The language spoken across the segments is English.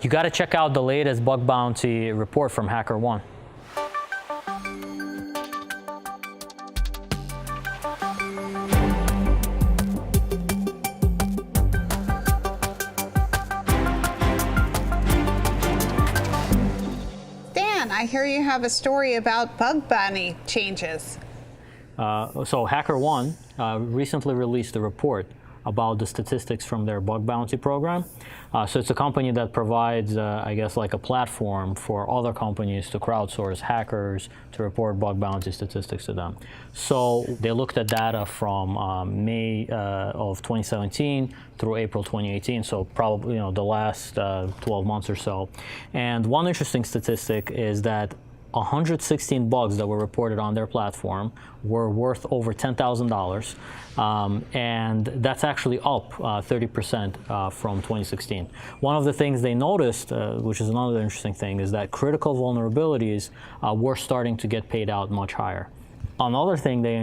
You got to check out the latest bug bounty report from HackerOne. I hear you have a story about bug bounty changes. So HackerOne recently released a report about the statistics from their bug bounty program. So it's a company that provides, I guess, like a platform for other companies to crowdsource hackers to report bug bounty statistics to them. So they looked at data from May of 2017 through April 2018, so probably the last 12 months or so. And one interesting statistic is that 116 bugs that were reported on their platform were worth over $10,000, and that's actually up 30% from 2016. One of the things they noticed, which is another interesting thing, is that critical vulnerabilities were starting to get paid out much higher. Another thing they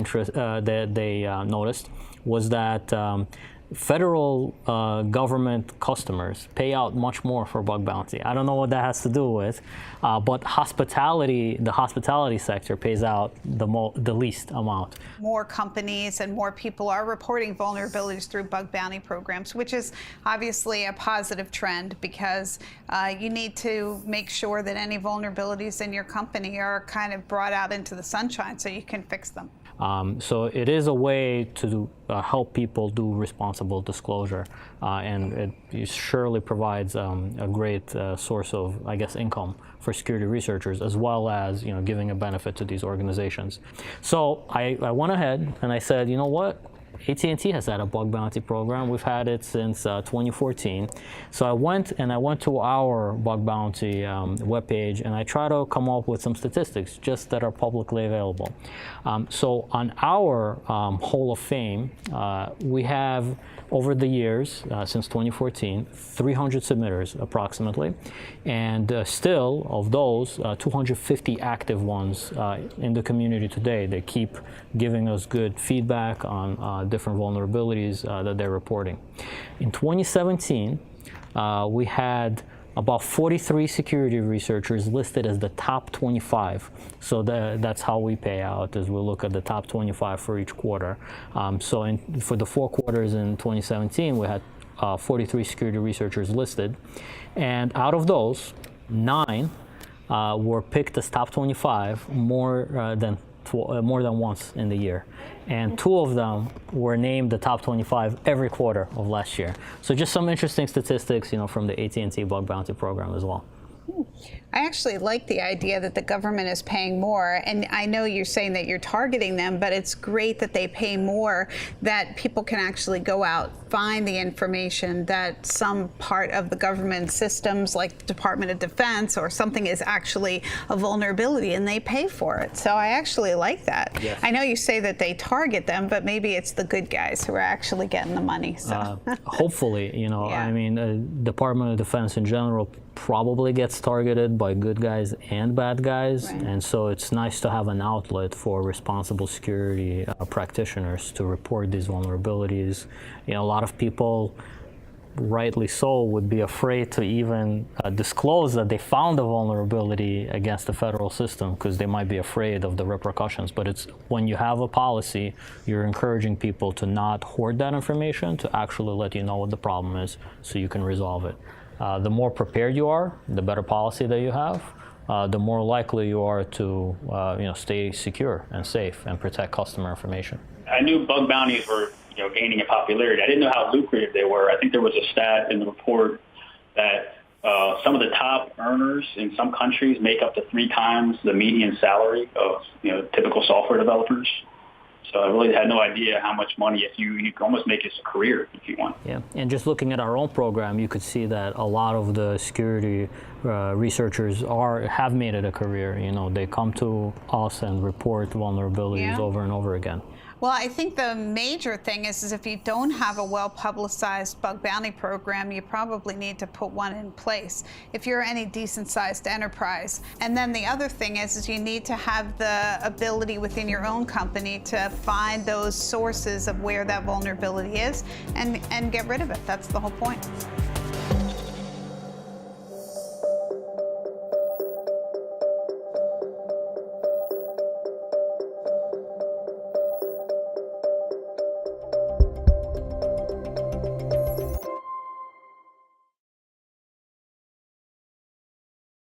noticed was that federal government customers pay out much more for bug bounty. I don't know what that has to do with, but the hospitality sector pays out the least amount. More companies and more people are reporting vulnerabilities through bug bounty programs, which is obviously a positive trend, because you need to make sure that any vulnerabilities in your company are kind of brought out into the sunshine so you can fix them. So it is a way to help people do responsible disclosure, and it surely provides a great source of, I guess, income for security researchers, as well as giving a benefit to these organizations. So I went ahead and I said, you know what? AT&T has had a bug bounty program. We've had it since 2014. So I went to our bug bounty webpage, and I try to come up with some statistics just that are publicly available. So on our Hall of Fame, we have, over the years, since 2014, 300 submitters approximately. And still, of those, 250 active ones in the community today. They keep giving us good feedback on different vulnerabilities that they're reporting. In 2017, we had about 43 security researchers listed as the top 25. So that's how we pay out, as we look at the top 25 for each quarter. So for the 4 quarters in 2017, we had 43 security researchers listed. And out of those, 9 were picked as top 25 more than once in the year. And 2 of them were named the top 25 every quarter of last year. So just some interesting statistics, from the AT&T bug bounty program as well. I actually like the idea that the government is paying more, and I know you're saying that you're targeting them, but it's great that they pay more, that people can actually go out, find the information that some part of the government systems, like Department of Defense or something, is actually a vulnerability, and they pay for it. So I actually like that. Yes. I know you say that they target them, but maybe it's the good guys who are actually getting the money. So hopefully, Yeah. I mean, Department of Defense in general probably gets targeted by good guys and bad guys, Right. And so it's nice to have an outlet for responsible security practitioners to report these vulnerabilities. A lot of people, rightly so, would be afraid to even disclose that they found a vulnerability against the federal system, because they might be afraid of the repercussions. But it's when you have a policy, you're encouraging people to not hoard that information, to actually let you know what the problem is so you can resolve it. The more prepared you are, the better policy that you have, the more likely you are to stay secure and safe and protect customer information. I knew bug bounties were gaining in popularity. I didn't know how lucrative they were. I think there was a stat in the report that some of the top earners in some countries make up to 3 times the median salary of typical software developers. So I really had no idea how much money, if you can almost make it a career if you want. Yeah, and just looking at our own program, you could see that a lot of the security researchers have made it a career. They come to us and report vulnerabilities over and over again. Well, I think the major thing is if you don't have a well-publicized bug bounty program, you probably need to put one in place if you're any decent-sized enterprise. And then the other thing is you need to have the ability within your own company to find those sources of where that vulnerability is and get rid of it. That's the whole point.